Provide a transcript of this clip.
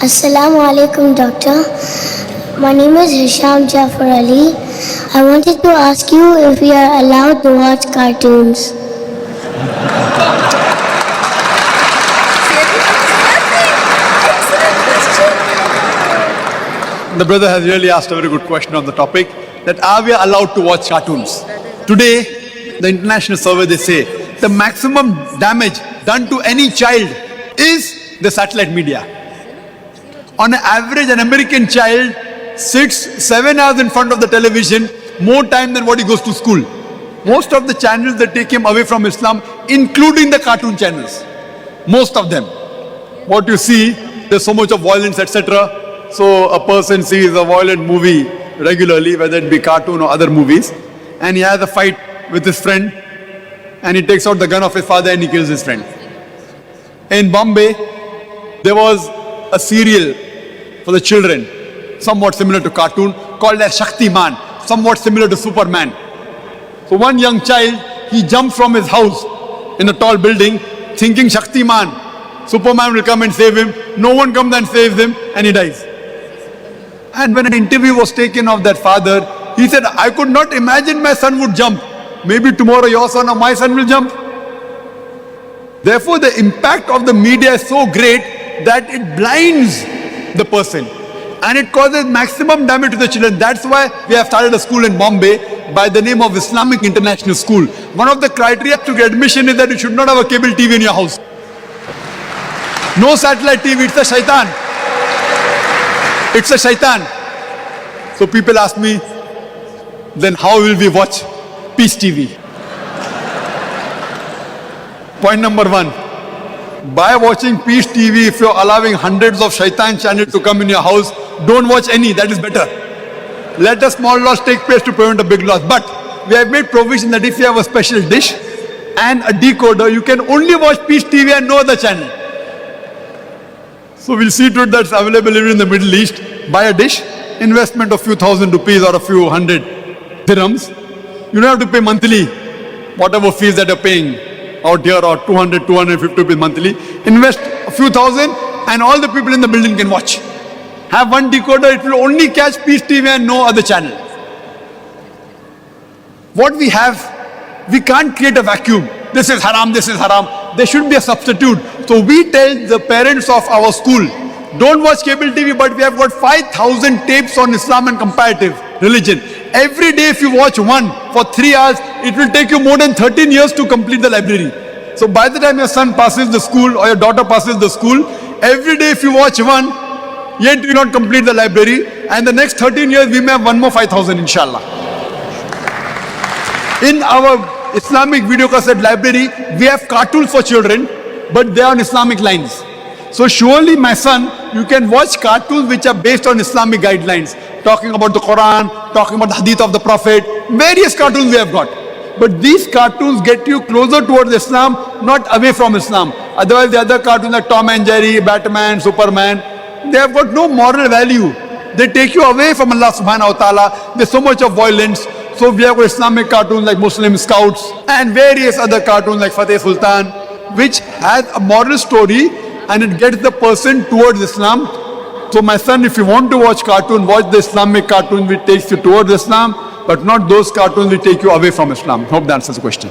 Assalamu alaikum, doctor. My name is Hisham Jafar Ali. I wanted to ask you if we are allowed to watch cartoons. The brother has really asked a very good question on the topic, that are we allowed to watch cartoons? Today, the international survey, they say the maximum damage done to any child is the satellite media. On an average, an American child sits 7 hours in front of the television, more time than what he goes to school. Most of the channels that take him away from Islam, including the cartoon channels. Most of them. What you see, there's so much of violence, etc. So a person sees a violent movie regularly, whether it be cartoon or other movies, and he has a fight with his friend, and he takes out the gun of his father and he kills his friend. In Bombay, there was a serial for the children, somewhat similar to cartoon, called as Shaktiman, somewhat similar to Superman. So one young child, he jumped from his house in a tall building, thinking Shaktiman, Superman will come and save him. No one comes and saves him, and he dies. And when an interview was taken of that father, he said, I could not imagine my son would jump. Maybe tomorrow your son or my son will jump. Therefore, the impact of the media is so great that it blinds the person and it causes maximum damage to the children. That's why we have started a school in Bombay by the name of Islamic International School. One of the criteria to get admission is that you should not have a cable TV in your house. No satellite TV, it's a shaitan. It's a shaitan. So people ask me, then how will we watch Peace TV? Point number one, by watching Peace TV, if you're allowing hundreds of shaitan channels to come in your house, don't watch any, that is better. Let a small loss take place to prevent a big loss. But we have made provision that if you have a special dish and a decoder, you can only watch Peace TV and no other channel. So we'll see to it that's available even in the Middle East. Buy a dish, investment of few thousand rupees or a few hundred dirhams. You don't have to pay monthly, whatever fees that you're paying out here, or 200, 250 rupees monthly. Invest a few thousand and all the people in the building can watch. Have one decoder, it will only catch Peace TV and no other channel. What we have, we can't create a vacuum. This is haram, this is haram. There should be a substitute. So we tell the parents of our school, don't watch cable TV, but we have got 5,000 tapes on Islam and comparative religion. Every day if you watch one for 3 hours, it will take you more than 13 years to complete the library. So by the time your son passes the school or your daughter passes the school, every day if you watch one, yet you not complete the library, and the next 13 years we may have one more 5,000 inshallah. In our Islamic video cassette library, we have cartoons for children, but they are on Islamic lines. So surely, my son, you can watch cartoons which are based on Islamic guidelines, talking about the Quran, talking about the Hadith of the Prophet, various cartoons we have got. But these cartoons get you closer towards Islam, not away from Islam. Otherwise, the other cartoons like Tom and Jerry, Batman, Superman, they have got no moral value. They take you away from Allah subhanahu wa ta'ala. There's so much of violence. So we have got Islamic cartoons like Muslim Scouts and various other cartoons like Fateh Sultan, which has a moral story and it gets the person towards Islam. So my son, if you want to watch cartoon, watch the Islamic cartoon which takes you towards Islam, but not those cartoons which take you away from Islam. Hope that answers the question.